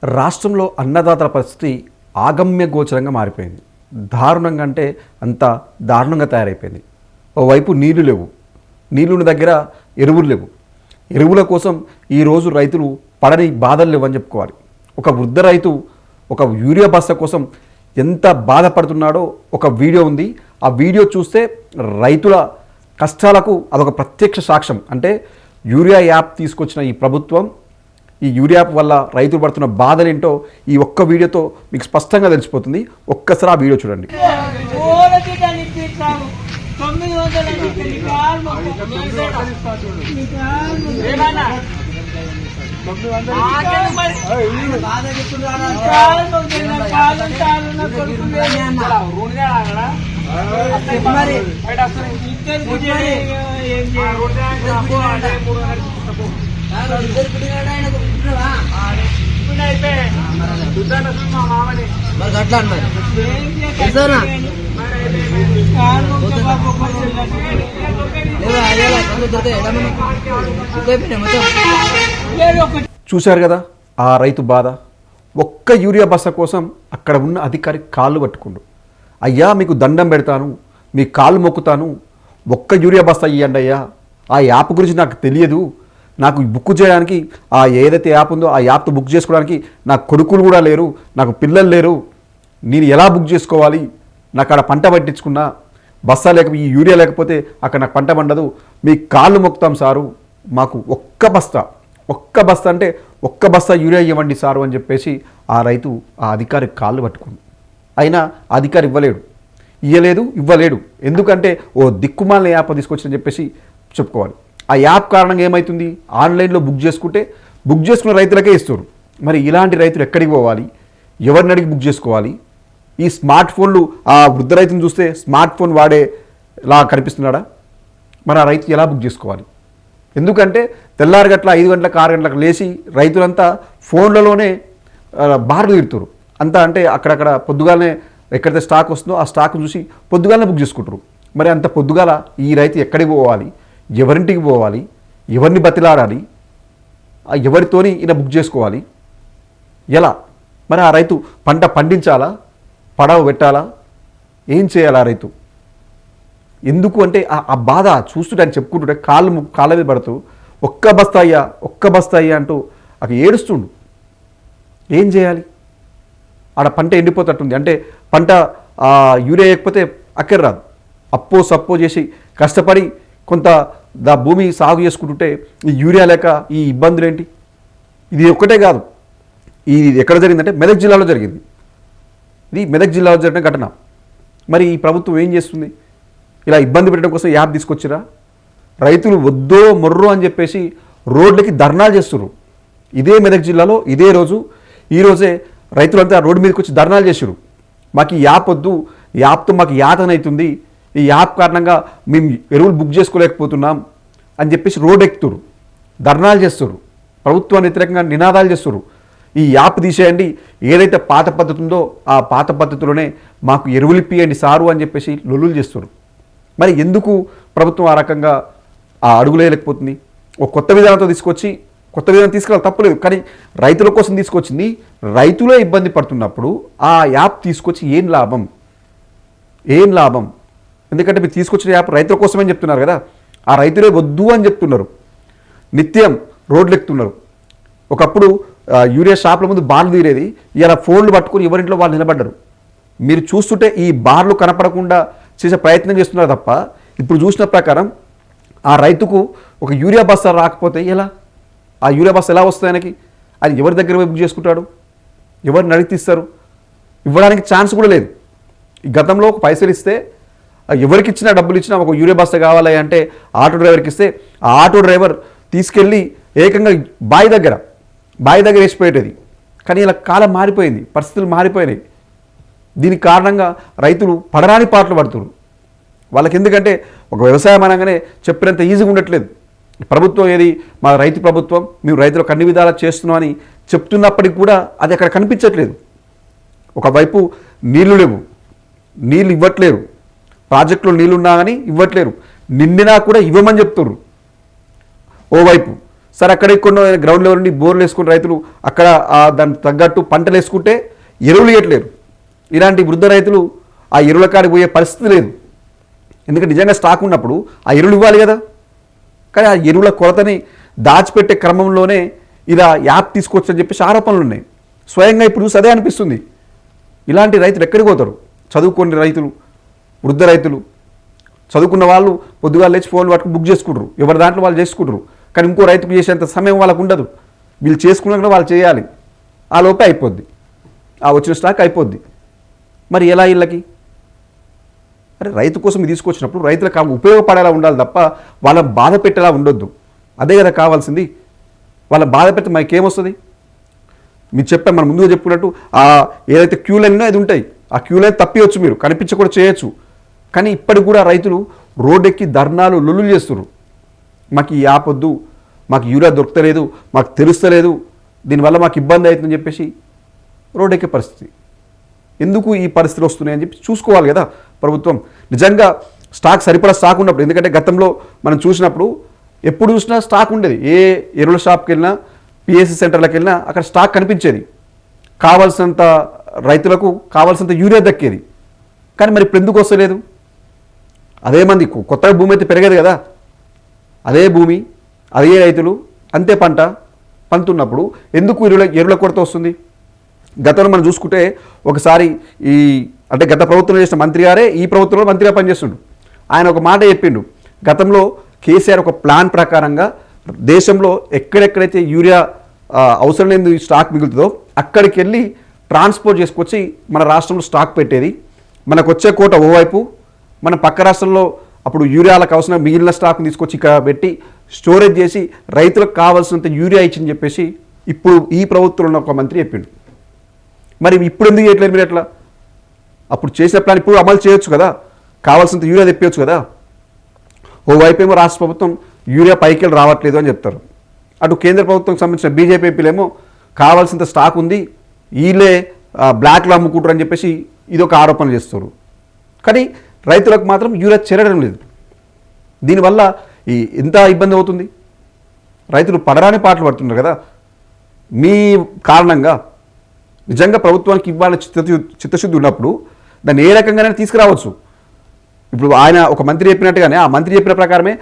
రాష్ట్రంలో అన్నదాతల పరిస్థితి ఆగమ్య గోచరంగా మారిపోయింది. దారుణంగా అంటే అంత దారుణంగా తయారైపోయింది. ఓవైపు నీళ్లు లేవు, నీళ్లున్న దగ్గర ఎరువులు లేవు. ఎరువుల కోసం ఈరోజు రైతులు పడని బాధలు లేవని చెప్పుకోవాలి. ఒక వృద్ధ రైతు ఒక యూరియా బస్తా కోసం ఎంత బాధపడుతున్నాడో ఒక వీడియో ఉంది. ఆ వీడియో చూస్తే రైతుల కష్టాలకు అదొక ప్రత్యక్ష సాక్ష్యం. అంటే యూరియా యాప్ తీసుకొచ్చిన ఈ ప్రభుత్వం, ఈ యూరియా వల్ల రైతులు పడుతున్న బాధలేంటో ఈ ఒక్క వీడియోతో మీకు స్పష్టంగా తెలిసిపోతుంది. ఒక్కసారి ఆ వీడియో చూడండి. చూశారు కదా ఆ రైతు బాధ. ఒక్క యూరియా బస్తా కోసం అక్కడ ఉన్న అధికారి కాళ్ళు పట్టుకుండు. అయ్యా మీకు దండం పెడతాను, మీ కాళ్ళు మొక్కుతాను, ఒక్క యూరియా బస్తా ఇవ్వండి అయ్యా. ఆ యాప్ గురించి నాకు తెలియదు, నాకు బుక్ చేయడానికి ఆ ఏదైతే యాప్ ఉందో ఆ యాప్తో బుక్ చేసుకోవడానికి నాకు కొడుకులు కూడా లేరు, నాకు పిల్లలు లేరు, నేను ఎలా బుక్ చేసుకోవాలి? నాకు అక్కడ పంట పట్టించుకున్నా బస్తా ఈ యూరియా లేకపోతే అక్కడ నాకు పంట పండదు, మీ కాళ్ళు మొక్కుతాం సారు, మాకు ఒక్క బస్తా అంటే ఒక్క బస్తా యూరియా ఇవ్వండి సారు అని చెప్పేసి ఆ రైతు ఆ అధికారి కాళ్ళు పట్టుకుంది. అయినా అధికారి ఇవ్వలేడు. ఎందుకంటే ఓ దిక్కుమాలిన యాప్ తీసుకొచ్చని చెప్పేసి చెప్పుకోవాలి. ఆ యాప్ కారణంగా ఏమవుతుంది? ఆన్లైన్లో బుక్ చేసుకున్న రైతులకే ఇస్తారు. మరి ఇలాంటి రైతులు ఎక్కడికి పోవాలి? ఎవరిని అడిగి బుక్ చేసుకోవాలి? ఈ స్మార్ట్ ఫోన్లు ఆ వృద్ధ రైతును చూస్తే స్మార్ట్ ఫోన్ వాడేలా కనిపిస్తున్నాడా? మరి ఆ రైతు ఎలా బుక్ చేసుకోవాలి? ఎందుకంటే తెల్లారి గట్ల 5 గంటలకు 6 గంటలకు లేచి రైతులంతా ఫోన్లలోనే బార్లు తిరుగుతారు. అంతా అంటే అక్కడక్కడ పొద్దుగాలనే ఎక్కడైతే స్టాక్ వస్తుందో ఆ స్టాక్ చూసి పొద్దుగాలనే బుక్ చేసుకుంటారు. మరి అంత పొద్దుగాల ఈ రైతు ఎక్కడికి పోవాలి? ఎవరింటికి పోవాలి? ఎవరిని బతిలాడాలి? ఎవరితోని ఈయన బుక్ చేసుకోవాలి? ఎలా? మరి ఆ రైతు పంట పండించాలా? పడవ పెట్టాలా? ఏం చేయాలి ఆ రైతు? ఎందుకు అంటే ఆ బాధ చూస్తుంటే ఆయన చెప్పుకుంటుంటే కాళ్ళ మీద పడుతూ ఒక్క బస్తా అయ్యా అంటూ అక్కడ ఏడుస్తుండు. ఏం చేయాలి? ఆడ పంట ఎండిపోతట్టుంది. అంటే పంట యూరియా వేయకపోతే అక్కర రాదు. అప్పో సప్పో చేసి కష్టపడి కొంత భూమి సాగు చేసుకుంటుంటే ఈ యూరియా లేక ఈ ఇబ్బందులు ఏంటి? ఇది ఒక్కటే కాదు, ఇది ఎక్కడ జరిగిందంటే మెదక్ జిల్లాలో జరిగింది. ఇది మెదక్ జిల్లాలో జరిగిన ఘటన. మరి ఈ ప్రభుత్వం ఏం చేస్తుంది? ఇలా ఇబ్బంది పెట్టడం కోసం యాప్ తీసుకొచ్చిరా? రైతులు వద్దో మొర్రో అని చెప్పేసి రోడ్లకి ధర్నాలు చేస్తున్నారు. ఇదే మెదక్ జిల్లాలో ఈరోజే రైతులంతా రోడ్డు మీదకి వచ్చి ధర్నాలు చేసారు. మాకు ఈ యాప్ వద్దు, యాప్తో మాకు యాతన అవుతుంది, ఈ యాప్ కారణంగా మేము ఎరువులు బుక్ చేసుకోలేకపోతున్నాం అని చెప్పేసి రోడ్డు ఎక్కుతున్నారు, ధర్నాలు చేస్తున్నారు, ప్రభుత్వాన్ని వ్యతిరేకంగా నినాదాలు చేస్తున్నారు. ఈ యాప్ తీసేయండి, ఏదైతే పాత పద్ధతి ఉందో ఆ పాత పద్ధతిలోనే మాకు ఎరువులు ఇప్పియండి సారు అని చెప్పేసి లొల్లులు చేస్తున్నారు. మరి ఎందుకు ప్రభుత్వం ఆ రకంగా ఆ అడుగులు వేయలేకపోతుంది? ఒక కొత్త విధానం తీసుకురావాలి, తప్పులేదు. కానీ రైతుల కోసం తీసుకొచ్చింది. రైతులే ఇబ్బంది పడుతున్నప్పుడు ఆ యాప్ తీసుకొచ్చి ఏం లాభం? ఎందుకంటే మీరు తీసుకొచ్చిన యాప్ రైతుల కోసమే చెప్తున్నారు కదా. ఆ రైతులే వద్దు అని చెప్తున్నారు, నిత్యం రోడ్లు ఎక్కుతున్నారు. ఒకప్పుడు యూరియా షాప్ల ముందు బార్లు తీరేది, ఇలా ఫోన్లు పట్టుకుని ఎవరింట్లో వాళ్ళు నిలబడ్డారు. మీరు చూస్తుంటే ఈ బార్లు కనపడకుండా చేసే ప్రయత్నం చేస్తున్నారు తప్ప ఇప్పుడు చూసిన ప్రకారం ఆ రైతుకు ఒక యూరియా బస్తా రాకపోతే ఎలా? ఆ యూరియా బస్తా ఎలా వస్తుంది ఆయనకి? అది ఎవరి దగ్గర బుక్ చేసుకుంటాడు? ఎవరిని అడిగి తీస్తారు? ఇవ్వడానికి ఛాన్స్ కూడా లేదు. ఈ గతంలో ఒక పైసలు ఇస్తే ఎవరికి ఇచ్చినా, డబ్బులు ఇచ్చినా ఒక యూరియా బస్తా కావాలి అంటే ఆటో డ్రైవర్కి ఇస్తే ఆ ఆటో డ్రైవర్ తీసుకెళ్ళి ఏకంగా బావి దగ్గర వేసిపోయేది. కానీ ఇలా కాలం మారిపోయింది, పరిస్థితులు మారిపోయినాయి. దీనికి కారణంగా రైతులు పడరాని పాటలు పడుతున్నారు. వాళ్ళకి ఎందుకంటే ఒక వ్యవసాయం అనగానే చెప్పినంత ఈజీగా ఉండట్లేదు. ప్రభుత్వం ఏది మా రైతు ప్రభుత్వం, మేము రైతులకు అన్ని విధాలా చేస్తున్నాం అని చెప్తున్నప్పటికీ కూడా అది అక్కడ కనిపించట్లేదు. ఒకవైపు నీళ్లు లేవు, నీళ్ళు ఇవ్వట్లేరు, ప్రాజెక్టులో నీళ్లున్నా కానీ ఇవ్వట్లేరు, నిండినా కూడా ఇవ్వమని చెప్తున్నారు. ఓవైపు సరే అక్కడ కొన్ని గ్రౌండ్ లెవెల్ నుండి బోర్లు వేసుకుని రైతులు అక్కడ దానికి తగ్గట్టు పంటలు వేసుకుంటే ఎరువులు ఇవ్వట్లేరు. ఇలాంటి వృద్ధ రైతులు ఆ ఎరువుల కాడికి పోయే పరిస్థితి లేదు. ఎందుకంటే నిజంగా స్టాక్ ఉన్నప్పుడు ఆ ఎరువులు ఇవ్వాలి కదా. కానీ ఆ ఎరువుల కొరతని దాచిపెట్టే క్రమంలోనే ఇలా యాప్ తీసుకొచ్చని చెప్పేసి ఆరోపణలు ఉన్నాయి. స్వయంగా ఇప్పుడు చూసి అదే అనిపిస్తుంది. ఇలాంటి రైతులు ఎక్కడికి పోతారు? చదువుకునే రైతులు, వృద్ధ రైతులు, చదువుకున్న వాళ్ళు పొద్దుగా లేచి ఫోన్లు పట్టుకుని బుక్ చేసుకుంటారు, ఎవరి దాంట్లో వాళ్ళు చేసుకుంటారు. కానీ ఇంకో రైతుకు చేసేంత సమయం వాళ్ళకు ఉండదు. వీళ్ళు చేసుకున్నా వాళ్ళు చేయాలి, ఆ లోపే అయిపోద్ది, ఆ వచ్చిన స్టాక్ అయిపోద్ది. మరి ఎలా వీళ్ళకి? అరే రైతు కోసం తీసుకొచ్చినప్పుడు రైతులకు ఉపయోగపడేలా ఉండాలి తప్ప వాళ్ళ బాధ పెట్టేలా ఉండొద్దు. అదే కదా కావాల్సింది. వాళ్ళ బాధ పెడితే మనకేమొస్తుంది? మీరు చెప్పాను, మనం ముందుగా చెప్పుకున్నట్టు ఏదైతే క్యూ లైన్ అది ఉంటాయి, ఆ క్యూ లైన్ తప్పియచ్చు, మీరు కనిపించకూడా చేయొచ్చు. కానీ ఇప్పటికి కూడా రైతులు రోడ్డెక్కి ధర్నాలు లొల్లులు చేస్తున్నారు. మాకు ఈ యాప్ వద్దు, మాకు యూరియా దొరకలేదు, మాకు తెలుస్తలేదు, దీనివల్ల మాకు ఇబ్బంది అవుతుందని చెప్పేసి రోడ్డెక్కే పరిస్థితి. ఎందుకు ఈ పరిస్థితులు వస్తున్నాయని చెప్పి చూసుకోవాలి కదా ప్రభుత్వం. నిజంగా స్టాక్ సరిపడా స్టాక్ ఉన్నప్పుడు, ఎందుకంటే గతంలో మనం చూసినప్పుడు ఎప్పుడు చూసినా స్టాక్ ఉండేది. ఏ ఎరువుల షాప్కి వెళ్ళినా, పిఎస్సి సెంటర్లకు వెళ్ళినా అక్కడ స్టాక్ కనిపించేది. కావాల్సినంత రైతులకు కావాల్సినంత యూరియా దక్కేది. కానీ మరి ఇప్పుడు ఎందుకు వస్తలేదు? అదే మంది కొత్తగా భూమి అయితే పెరగదు కదా, అదే భూమి, అదే రైతులు, అంతే పంతున్నప్పుడు ఎందుకు ఎరువుల కొరత వస్తుంది? గతంలో మనం చూసుకుంటే ఒకసారి అంటే గత ప్రభుత్వంలో చేసిన మంత్రి గారే ఈ ప్రభుత్వంలో మంత్రిగా పనిచేస్తుండు. ఆయన ఒక మాట చెప్పిండు, గతంలో కేసీఆర్ ఒక ప్లాన్ ప్రకారంగా దేశంలో ఎక్కడెక్కడైతే యూరియా అవసరం లేని స్టాక్ మిగులుతుందో అక్కడికి వెళ్ళి ట్రాన్స్పోర్ట్ చేసుకొచ్చి మన రాష్ట్రంలో స్టాక్ పెట్టేది. మనకు వచ్చే కోట ఓవైపు, మన పక్క రాష్ట్రంలో అప్పుడు యూరియాలకు అవసరం మిగిలిన స్టాక్ని తీసుకొచ్చి ఇక్కడ పెట్టి స్టోరేజ్ చేసి రైతులకు కావాల్సినంత యూరియా ఇచ్చిందని చెప్పేసి ఇప్పుడు ఈ ప్రభుత్వంలో ఉన్న ఒక మంత్రి చెప్పిండు. మరి ఇప్పుడు ఎందుకు చేయట్లేదు మీరు? ఎట్లా అప్పుడు చేసిన ప్లాన్ ఇప్పుడు అమలు చేయొచ్చు కదా, కావాల్సినంత యూరియా తెప్పించచ్చు కదా. ఓవైపు ఏమో రాష్ట్ర ప్రభుత్వం యూరియా పైకి రావట్లేదు అని చెప్తారు, అటు కేంద్ర ప్రభుత్వంకి సంబంధించిన బీజేపీ ఎంపీలేమో కావాల్సినంత స్టాక్ ఉంది, వీళ్ళే బ్లాక్లో అమ్ముకుంటారు అని చెప్పేసి ఇదొక ఆరోపణ చేస్తారు. కానీ రైతులకు మాత్రం యూరియా చేరడం లేదు. దీనివల్ల ఎంత ఇబ్బంది అవుతుంది? రైతులు పడరాని పాటలు పడుతున్నారు కదా. మీ కారణంగా నిజంగా ప్రభుత్వానికి ఇవ్వాలని చిత్తశుద్ధి ఉన్నప్పుడు దాన్ని ఏ రకంగానే తీసుకురావచ్చు. ఇప్పుడు ఆయన ఒక మంత్రి చెప్పినట్టుగానే ఆ మంత్రి చెప్పిన ప్రకారమే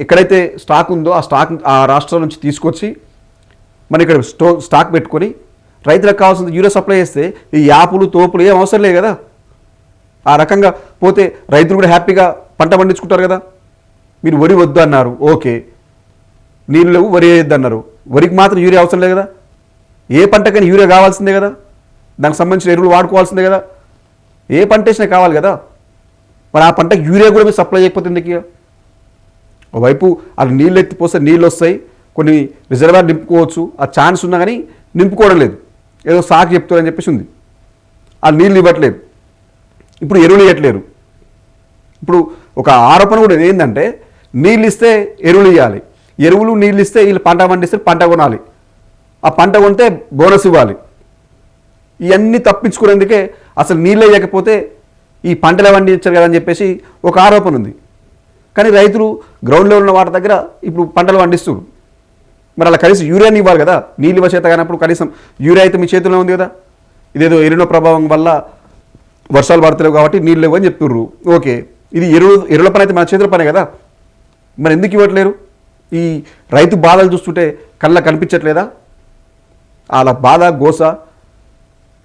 ఎక్కడైతే స్టాక్ ఉందో ఆ స్టాక్ ఆ రాష్ట్రం నుంచి తీసుకొచ్చి మన ఇక్కడ స్టాక్ పెట్టుకొని రైతులకు కావాల్సిన యూరియా సప్లై చేస్తే ఈ యాపులు తోపులు ఏం అవసరం లేదు కదా. ఆ రకంగా పోతే రైతులు కూడా హ్యాపీగా పంట పండించుకుంటారు కదా. మీరు వరి వద్దు అన్నారు, ఓకే, నీళ్ళు లేవు, వరి వేయద్దు అన్నారు, వరికి మాత్రం యూరియా అవసరం లేదు కదా. ఏ పంటకైనా యూరియా కావాల్సిందే కదా, దానికి సంబంధించిన ఎరువులు వాడుకోవాల్సిందే కదా, ఏ పంట వేసినా కావాలి కదా. మరి ఆ పంటకు యూరియా కూడా మీరు సప్లై చేయకపోతే ఎందుకు? ఒకవైపు అది నీళ్ళు ఎత్తిపోస్తే నీళ్ళు వస్తాయి, కొన్ని రిజర్వాయర్ నింపుకోవచ్చు, ఆ ఛాన్స్ ఉన్నా కానీ నింపుకోవడం లేదు, ఏదో సాకు చెప్తారని చెప్పేసి ఉంది. ఆ నీళ్ళు ఇవ్వట్లేదు, ఇప్పుడు ఎరువులు ఇవ్వట్లేరు. ఇప్పుడు ఒక ఆరోపణ కూడా ఏంటంటే నీళ్ళు ఇస్తే ఎరువులు ఇవ్వాలి, ఎరువులు నీళ్ళు ఇస్తే వీళ్ళు పంట పండిస్తే పంట కొనాలి, ఆ పంట కొంటే బోనస్ ఇవ్వాలి. ఇవన్నీ తప్పించుకునేందుకే అసలు నీళ్ళు వేయకపోతే ఈ పంటలు పండించారు కదా అని చెప్పేసి ఒక ఆరోపణ ఉంది. కానీ రైతులు గ్రౌండ్లో ఉన్న వాటి దగ్గర ఇప్పుడు పంటలు పండిస్తున్నారు. మరి అలా కనీసం యూరియాని ఇవ్వాలి కదా. నీళ్ళు ఇవ్వ చేత కానప్పుడు కనీసం యూరియా అయితే మీ చేతిలో ఉంది కదా. ఇదేదో ఎరువుల ప్రభావం వల్ల వర్షాలు పడతలేవు కాబట్టి నీళ్ళు ఇవ్వని చెప్తుర్రు, ఓకే, ఇది ఎరువుల పని అయితే మన చేతుల పనే కదా. మరి ఎందుకు ఇవ్వట్లేరు? ఈ రైతు బాధలు చూస్తుంటే కళ్ళ కనిపించట్లేదా? అలా బాధ గోస.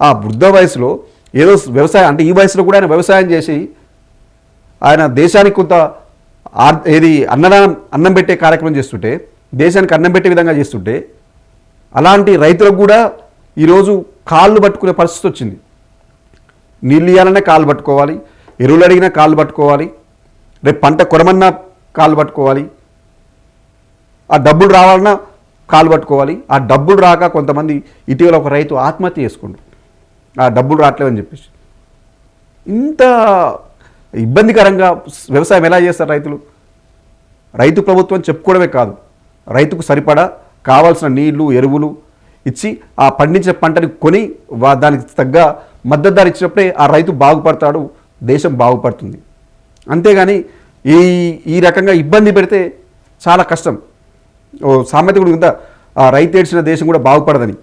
ఆ వృద్ధ వయసులో ఏదో వ్యవసాయం అంటే ఈ వయసులో కూడా ఆయన వ్యవసాయం చేసి ఆయన దేశానికి కొంత అన్నం పెట్టే కార్యక్రమం చేస్తుంటే, దేశానికి అన్నం పెట్టే విధంగా చేస్తుంటే, అలాంటి రైతులకు కూడా ఈరోజు కాళ్ళు పట్టుకునే పరిస్థితి వచ్చింది. నీళ్ళు ఇవ్వాలన్నా కాళ్ళు పట్టుకోవాలి, ఎరువులు అడిగినా కాళ్ళు పట్టుకోవాలి, రేపు పంట కొరమన్నా కాళ్ళు పట్టుకోవాలి, ఆ డబ్బులు రావాలన్నా కాళ్ళు పట్టుకోవాలి. ఆ డబ్బులు రాక కొంతమంది ఇటీవల ఒక రైతు ఆత్మహత్య చేసుకుండు, ఆ డబ్బులు రావట్లేదని చెప్పేసి. ఇంత ఇబ్బందికరంగా వ్యవసాయం ఎలా చేస్తారు రైతులు? రైతు ప్రభుత్వం చెప్పుకోవడమే కాదు, రైతుకు సరిపడా కావాల్సిన నీళ్లు ఎరువులు ఇచ్చి ఆ పండించిన పంటని కొని దానికి తగ్గ మద్దతు ధర ఇచ్చినప్పుడే ఆ రైతు బాగుపడతాడు, దేశం బాగుపడుతుంది. అంతేగాని ఈ రకంగా ఇబ్బంది పెడితే చాలా కష్టం. ఓ సామెత కూడా ఉందా, ఆ రైతు ఏడ్చిన దేశం కూడా బాగుపడదని.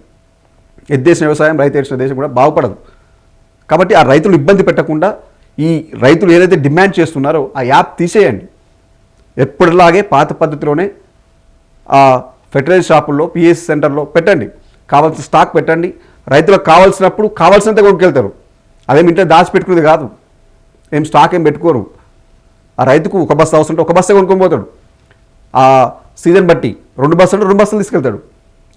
ఎద్దేసిన వ్యవసాయం రైతు ఏడ్చిన దేశం కూడా బాగుపడదు. కాబట్టి ఆ రైతులు ఇబ్బంది పెట్టకుండా ఈ రైతులు ఏదైతే డిమాండ్ చేస్తున్నారో ఆ యాప్ తీసేయండి. ఎప్పటిలాగే పాత పద్ధతిలోనే ఆ ఫెర్టిలైజర్ షాపుల్లో పిఎస్సి సెంటర్లో పెట్టండి, కావాల్సిన స్టాక్ పెట్టండి. రైతులకు కావాల్సినప్పుడు కావాల్సినంత కొనుక్కెళ్తారు. అదేమి ఇంట్లో దాచిపెట్టుకునేది కాదు, ఏం స్టాక్ ఏం పెట్టుకోరు. ఆ రైతుకు ఒక బస్తా అవసరం ఉంటే ఒక బస్తా కొనుక్కొని పోతాడు. ఆ సీజన్ బట్టి 2 బస్తాలు 2 బస్తాలు తీసుకెళ్తాడు.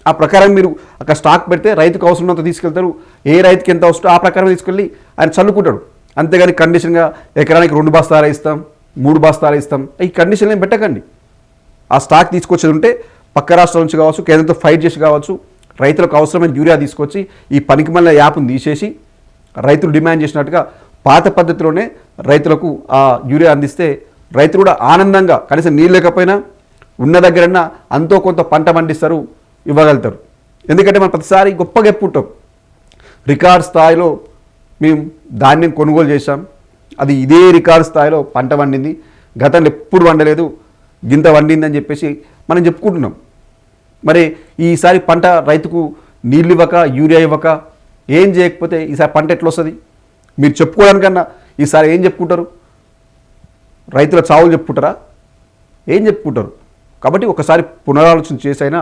ఆ ప్రకారం మీరు అక్కడ స్టాక్ పెడితే రైతుకు అవసరమంత తీసుకెళ్తారు. ఏ రైతుకి ఎంత అవసరం ఆ ప్రకారం తీసుకెళ్ళి ఆయన చల్లుకుంటాడు. అంతేగాని కండిషన్గా ఎకరానికి 2 బస్తాలు ఇస్తాం, 3 బస్తాలు ఇస్తాం, ఈ కండిషన్ ఏం పెట్టకండి. ఆ స్టాక్ తీసుకొచ్చేది ఉంటే పక్క రాష్ట్రాల నుంచి కావచ్చు, కేంద్రంతో ఫైట్ చేసి కావచ్చు, రైతులకు అవసరమైన యూరియా తీసుకొచ్చి ఈ పనికిమాలిన యాప్ను తీసేసి రైతులు డిమాండ్ చేసినట్టుగా పాత పద్ధతిలోనే రైతులకు ఆ యూరియా అందిస్తే రైతులు కూడా ఆనందంగా కనీసం నీళ్ళు లేకపోయినా ఉన్న దగ్గరన్నా అంతో కొంత పంట పండిస్తారు, ఇవ్వగలుగుతారు. ఎందుకంటే మనం ప్రతిసారి గొప్పగా చెప్పుకుంటాం, రికార్డ్ స్థాయిలో మేము ధాన్యం కొనుగోలు చేశాం, అది ఇదే రికార్డ్ స్థాయిలో పంట వండింది, గతంలో ఎప్పుడు వండలేదు, గింత వండిందని చెప్పేసి మనం చెప్పుకుంటున్నాం. మరి ఈసారి పంట రైతుకు నీళ్ళు ఇవ్వక, యూరియా ఇవ్వక, ఏం చేయకపోతే ఈసారి పంట ఎట్లా వస్తుంది? మీరు చెప్పుకోవడానికన్నా ఈసారి ఏం చెప్పుకుంటారు? రైతుల చావులు చెప్పుకుంటారా? ఏం చెప్పుకుంటారు? కాబట్టి ఒకసారి పునరాలోచన చేసైనా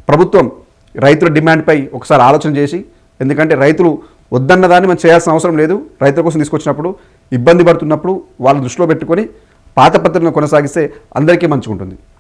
ప్రభుత్వం రైతుల డిమాండ్పై ఒకసారి ఆలోచన చేసి, ఎందుకంటే రైతులు వద్దన్న దాన్ని మనం చేయాల్సిన అవసరం లేదు. రైతుల కోసం తీసుకొచ్చినప్పుడు ఇబ్బంది పడుతున్నప్పుడు వాళ్ళ దృష్టిలో పెట్టుకొని పాత పద్ధతులను కొనసాగిస్తే అందరికీ మంచిగా ఉంటుంది.